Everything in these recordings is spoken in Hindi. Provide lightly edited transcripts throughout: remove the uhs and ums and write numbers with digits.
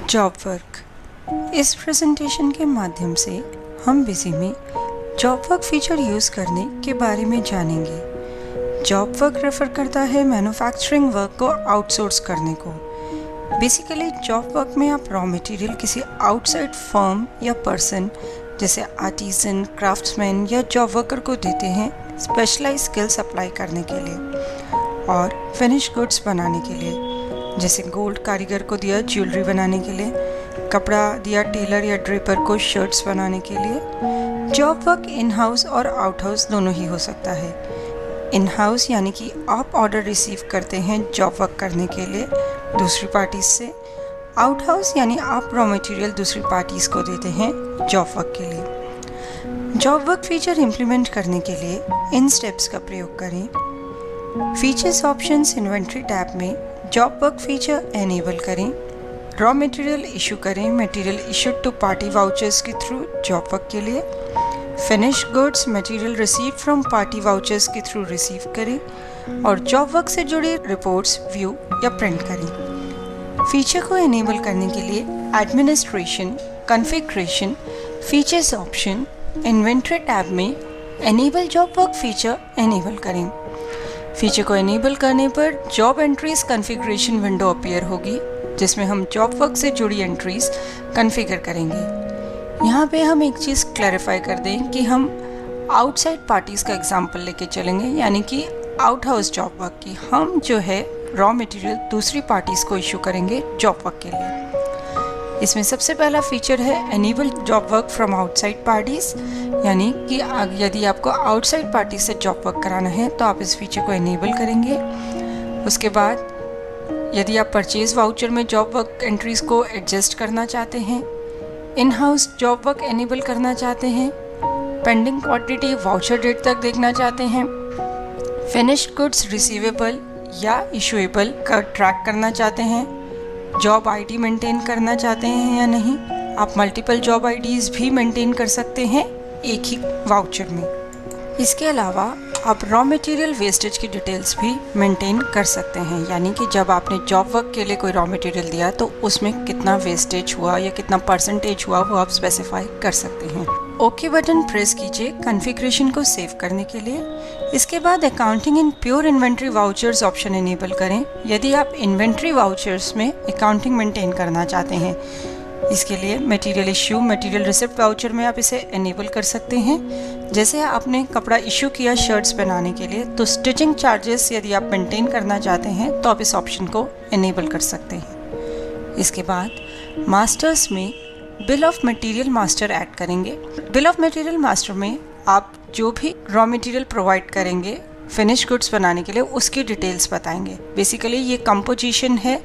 Job work. इस प्रेजेंटेशन के माध्यम से हम बिजी में जॉब वर्क फीचर यूज़ करने के बारे में जानेंगे। जॉब वर्क रेफर करता है मैन्युफैक्चरिंग वर्क को आउटसोर्स करने को। बेसिकली जॉब वर्क में आप रॉ मटेरियल किसी आउटसाइड फर्म या पर्सन जैसे आर्टिसन, क्राफ्ट्समैन या जॉब वर्कर को देते हैं स्पेशलाइज स्किल्स अप्लाई करने के लिए और फिनिश गुड्स बनाने के लिए। जैसे गोल्ड कारीगर को दिया ज्वेलरी बनाने के लिए, कपड़ा दिया टेलर या ड्रेपर को शर्ट्स बनाने के लिए। जॉब वर्क इन हाउस और आउट हाउस दोनों ही हो सकता है। इन हाउस यानी कि आप ऑर्डर रिसीव करते हैं जॉब वर्क करने के लिए दूसरी पार्टीज से। आउट हाउस यानी आप रॉ मटेरियल दूसरी पार्टीज को देते हैं जॉब वर्क के लिए। जॉब वर्क फीचर इम्प्लीमेंट करने के लिए इन स्टेप्स का प्रयोग करें। फीचर्स ऑप्शंस इन्वेंट्री टैब में जॉब वर्क फीचर एनेबल करें। रॉ मटेरियल इशू करें material issued to party vouchers के थ्रू जॉब वर्क के लिए। Finish goods material receive from party vouchers के थ्रू रिसीव करें और जॉब वर्क से जुड़ी रिपोर्ट्स व्यू या प्रिंट करें। फीचर को एनेबल करने के लिए administration, configuration, features option, inventory tab में enable job work feature enable करें। फीचर को एनेबल करने पर job entries configuration window appear होगी जिसमें हम जॉब वर्क से जुड़ी एंट्रीज कॉन्फ़िगर करेंगे। यहाँ पे हम एक चीज़ क्लैरिफाई कर दें कि हम आउटसाइड पार्टीज़ का एग्जांपल लेके चलेंगे, यानी कि आउट हाउस जॉब वर्क की। हम जो है रॉ मटेरियल दूसरी पार्टीज़ को इशू करेंगे जॉब वर्क के लिए। इसमें सबसे पहला फीचर है enable job work from outside parties, यानी कि यदि आपको आउटसाइड पार्टी से जॉब वर्क कराना है तो आप इस फीचर को एनेबल करेंगे। उसके बाद यदि आप परचेज वाउचर में जॉब वर्क एंट्रीज़ को एडजस्ट करना चाहते हैं, in house job work enable करना चाहते हैं, पेंडिंग क्वांटिटी वाउचर डेट तक देखना चाहते हैं, फिनिश्ड गुड्स रिसीवेबल या इशूएबल का ट्रैक करना चाहते हैं, जॉब आईडी मेंटेन करना चाहते हैं या नहीं। आप मल्टीपल जॉब आईडीज़ भी मेंटेन कर सकते हैं एक ही वाउचर में। इसके अलावा आप रॉ मटेरियल वेस्टेज की डिटेल्स भी मेंटेन कर सकते हैं, यानी कि जब आपने जॉब वर्क के लिए कोई रॉ मटेरियल दिया तो उसमें कितना वेस्टेज हुआ या कितना परसेंटेज हुआ वो आप स्पेसिफाई कर सकते हैं। ओके बटन प्रेस कीजिए कॉन्फ़िगरेशन को सेव करने के लिए। इसके बाद accounting in pure inventory vouchers option enable करें यदि आप इन्वेंट्री वाउचर्स में अकाउंटिंग मेंटेन करना चाहते हैं। इसके लिए material issue material receipt voucher में आप इसे एनेबल कर सकते हैं। जैसे आपने कपड़ा इशू किया शर्ट्स बनाने के लिए तो स्टिचिंग चार्जेस यदि आप मेंटेन करना चाहते हैं तो आप इस ऑप्शन को एनेबल कर सकते हैं। इसके बाद मास्टर्स में bill of material master add करेंगे। बिल ऑफ मटेरियल मास्टर में आप जो भी रॉ मटेरियल प्रोवाइड करेंगे फिनिश गुड्स बनाने के लिए उसकी डिटेल्स बताएंगे। बेसिकली ये कंपोजिशन है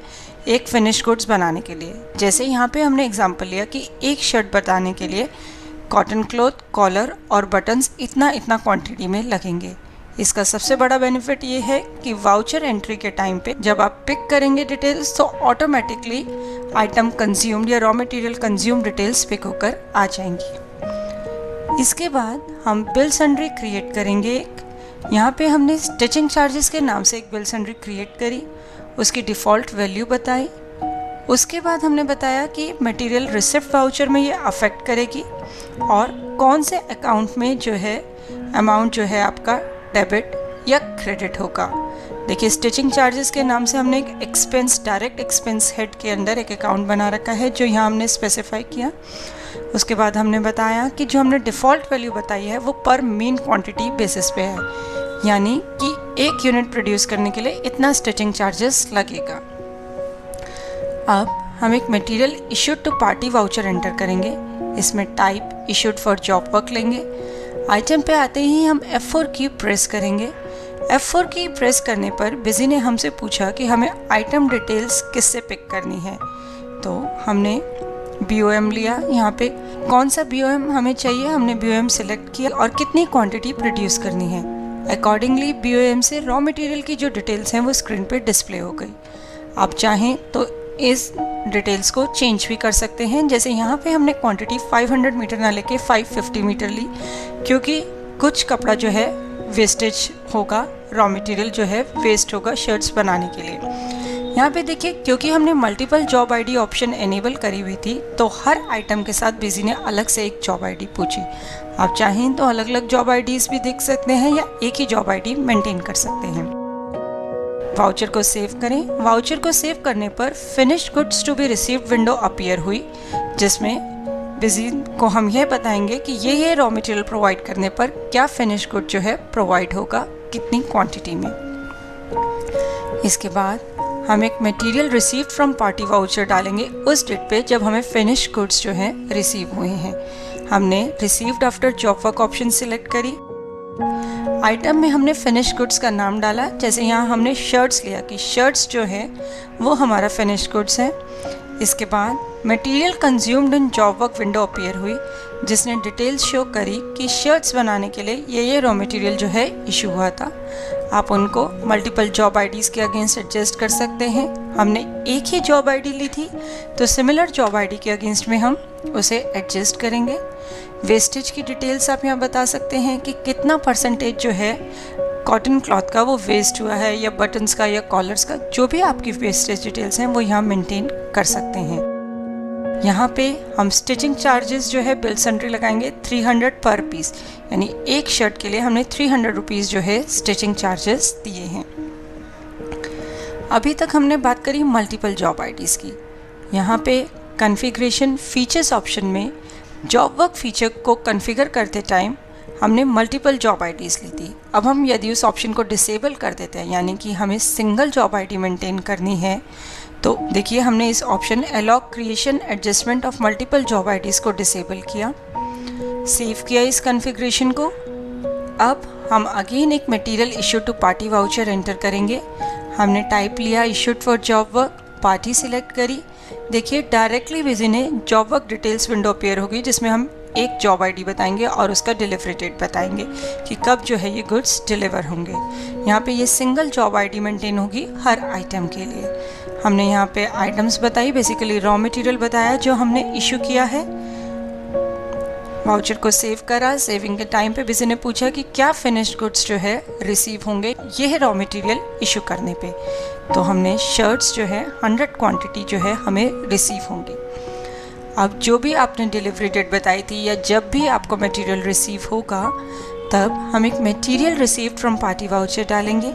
एक फिनिश गुड्स बनाने के लिए। जैसे यहाँ पे हमने एग्जांपल लिया कि एक शर्ट बनाने के लिए कॉटन क्लॉथ, कॉलर और बटन्स इतना इतना क्वांटिटी में लगेंगे। इसका सबसे बड़ा बेनिफिट ये है कि वाउचर एंट्री के टाइम पे जब आप पिक करेंगे डिटेल्स तो ऑटोमेटिकली आइटम कंज्यूम्ड या raw material consume details pick होकर आ जाएंगी। इसके बाद हम बिल सन्ड्री क्रिएट करेंगे। यहाँ पे हमने स्टिचिंग चार्जेस के नाम से एक बिल सन्ड्री क्रिएट करी, उसकी डिफ़ॉल्ट वैल्यू बताई। उसके बाद हमने बताया कि मटेरियल रिसिप्ट वाउचर में ये अफेक्ट करेगी और कौन से अकाउंट में जो है अमाउंट जो है आपका डेबिट या क्रेडिट होगा। देखिए स्टिचिंग चार्जेस के नाम से हमने एक एक्सपेंस डायरेक्ट एक्सपेंस हेड के अंदर एक अकाउंट बना रखा है जो यहाँ हमने स्पेसिफाई किया। उसके बाद हमने बताया कि जो हमने डिफ़ॉल्ट वैल्यू बताई है वो पर मीन क्वांटिटी बेसिस पे है, यानी कि एक यूनिट प्रोड्यूस करने के लिए इतना स्टिचिंग चार्जेस लगेगा। अब हम एक material issued to party voucher enter करेंगे। इसमें type issued for job work लेंगे। आइटम पे आते ही हम F4 की प्रेस करेंगे। F4 की प्रेस करने पर बिजी ने हमसे पूछा कि हमें आइटम डिटेल्स किससे पिक करनी है, तो हमने BOM लिया। यहाँ पे कौन सा BOM हमें चाहिए हमने BOM सिलेक्ट किया और कितनी क्वांटिटी प्रोड्यूस करनी है। अकॉर्डिंगली BOM से रॉ मटेरियल की जो डिटेल्स हैं वो स्क्रीन पे डिस्प्ले हो गई। आप चाहें तो इस डिटेल्स को चेंज भी कर सकते हैं। जैसे यहाँ पे हमने क्वांटिटी 500 मीटर ना लेके 550 मीटर ली, क्योंकि कुछ कपड़ा जो है वेस्टेज होगा, रॉ मटेरियल जो है वेस्ट होगा शर्ट्स बनाने के लिए। यहाँ पे देखिए, क्योंकि हमने multiple job ID option enable करी हुई थी तो हर आइटम के साथ बिजी ने अलग से एक जॉब आईडी पूछी। आप चाहें तो अलग अलग जॉब आईडीज भी देख सकते हैं या एक ही जॉब आईडी मेंटेन कर सकते हैं। वाउचर को सेव करें। वाउचर को सेव करने पर finished goods to be received window appear हुई, जिसमें बिजी को हम यह बताएंगे कि ये रॉ मटेरियल प्रोवाइड करने पर क्या फिनिश गुड जो है प्रोवाइड होगा, कितनी क्वांटिटी में। इसके बाद हम एक material received from party voucher डालेंगे उस डेट पे जब हमें फिनिश गुड्स जो हैं रिसीव हुए हैं। हमने received after job work option select करी। आइटम में हमने फिनिश गुड्स का नाम डाला, जैसे यहाँ हमने शर्ट्स लिया कि शर्ट्स जो है वो हमारा फिनिश गुड्स है। इसके बाद material consumed in job work window appear हुई, जिसने डिटेल्स शो करी कि शर्ट्स बनाने के लिए ये रॉ मटेरियल जो है इशू हुआ था। आप उनको मल्टीपल जॉब आईडीज़ के अगेंस्ट एडजस्ट कर सकते हैं। हमने एक ही जॉब आईडी ली थी तो सिमिलर जॉब आईडी के अगेंस्ट में हम उसे एडजस्ट करेंगे। वेस्टेज की डिटेल्स आप यहाँ बता सकते हैं कि कितना परसेंटेज जो है कॉटन क्लॉथ का वो वेस्ट हुआ है, या बटन्स का या कॉलर्स का, जो भी आपकी वेस्टेज डिटेल्स हैं वो यहाँ मेंटेन कर सकते हैं। यहाँ पे हम स्टिचिंग चार्जेस जो है बिल सेंट्री लगाएंगे 300 पर पीस, यानी एक शर्ट के लिए हमने 300 रुपीज़ जो है स्टिचिंग चार्जेस दिए हैं। अभी तक हमने बात करी मल्टीपल जॉब आईडीज़ की। यहाँ पे कॉन्फ़िगरेशन फीचर्स ऑप्शन में जॉब वर्क फीचर को कॉन्फ़िगर करते टाइम हमने मल्टीपल जॉब आईडीज़ ली थी। अब हम यदि उस ऑप्शन को डिसेबल कर देते हैं, यानी कि हमें सिंगल जॉब आईडी मेंटेन करनी है, तो देखिए हमने इस option allow creation adjustment of multiple job IDs को डिसेबल किया, सेव किया इस कॉन्फ़िगरेशन को। अब हम अगेन एक material issued to party voucher enter करेंगे। हमने टाइप लिया issued for job work, party select करी। देखिए डायरेक्टली बिजी ने job work details window appear होगी, जिसमें हम एक जॉब आईडी बताएंगे और उसका डिलीवरी डेट बताएंगे कि कब जो है ये गुड्स डिलीवर होंगे। यहाँ पे ये सिंगल जॉब आईडी मेंटेन होगी हर आइटम के लिए। हमने यहाँ पे आइटम्स बताई, बेसिकली रॉ मटेरियल बताया जो हमने इशू किया है। वाउचर को सेव करा। सेविंग के टाइम पे बिजी ने पूछा कि क्या फिनिश्ड गुड्स जो है रिसीव होंगे ये रॉ मटेरियल इशू करने पे, तो हमने शर्ट्स जो है 100 क्वांटिटी जो है हमें रिसीव होंगी। अब जो भी आपने डिलीवरी डेट बताई थी या जब भी आपको मटेरियल रिसीव होगा, तब हम एक material received from party voucher डालेंगे।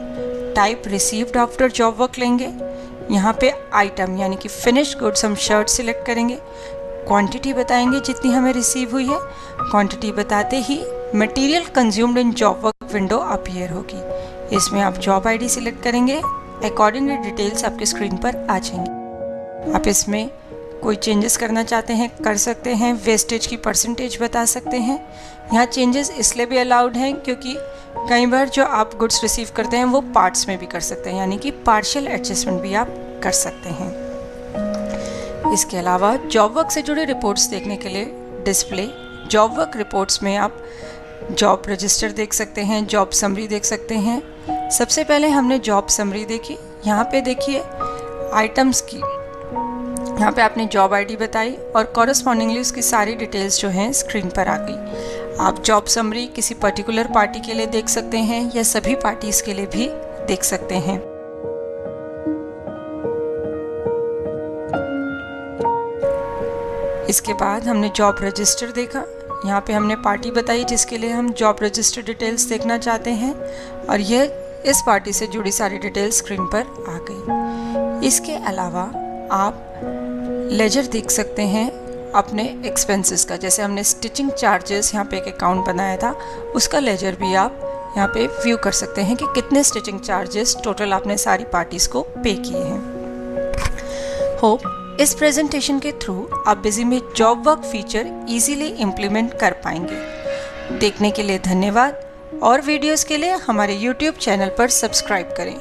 Type received after job work लेंगे। यहाँ पे आइटम यानी कि फिनिश्ड गुड्स हम शर्ट सिलेक्ट करेंगे। क्वांटिटी बताएंगे जितनी हमें रिसीव हुई है। क्वांटिटी बताते ही material consumed in job work window appear होगी। इसमें आप जॉब आईडी सिलेक्ट करेंगे, अकॉर्डिंगली डिटेल्स आपके स्क्रीन पर आ जाएंगी। आप इसमें कोई चेंजेस करना चाहते हैं कर सकते हैं। वेस्टेज की परसेंटेज बता सकते हैं। यहाँ चेंजेस इसलिए भी अलाउड हैं क्योंकि कई बार जो आप गुड्स रिसीव करते हैं वो पार्ट्स में भी कर सकते हैं, यानी कि पार्शियल एडजस्टमेंट भी आप कर सकते हैं। इसके अलावा जॉब वर्क से जुड़े रिपोर्ट्स देखने के लिए डिस्प्ले जॉब वर्क रिपोर्ट्स में आप जॉब रजिस्टर देख सकते हैं, जॉब समरी देख सकते हैं। सबसे पहले हमने जॉब समरी देखी। यहाँ पे देखिए आइटम्स की, यहाँ पे आपने जॉब आईडी बताई और कॉरस्पॉन्डिंगली उसकी सारी डिटेल्स जो हैं स्क्रीन पर आ गई। आप जॉब समरी किसी पर्टिकुलर पार्टी के लिए देख सकते हैं या सभी पार्टीज़ के लिए भी देख सकते हैं। इसके बाद हमने जॉब रजिस्टर देखा। यहाँ पे हमने पार्टी बताई जिसके लिए हम जॉब रजिस्टर डिटेल्स देखना चाहते हैं, और यह इस पार्टी से जुड़ी सारी डिटेल्स स्क्रीन पर आ गई। इसके अलावा आप लेजर देख सकते हैं अपने एक्सपेंसेस का। जैसे हमने स्टिचिंग चार्जेस यहाँ पे एक अकाउंट बनाया था, उसका लेजर भी आप यहाँ पे व्यू कर सकते हैं कि कितने स्टिचिंग चार्जेस टोटल आपने सारी पार्टीज़ को पे किए हैं। होप इस प्रेजेंटेशन के थ्रू आप बिजी में job work feature easily implement कर पाएंगे। देखने के लिए धन्यवाद, और वीडियोस के लिए हमारे YouTube चैनल पर सब्सक्राइब करें।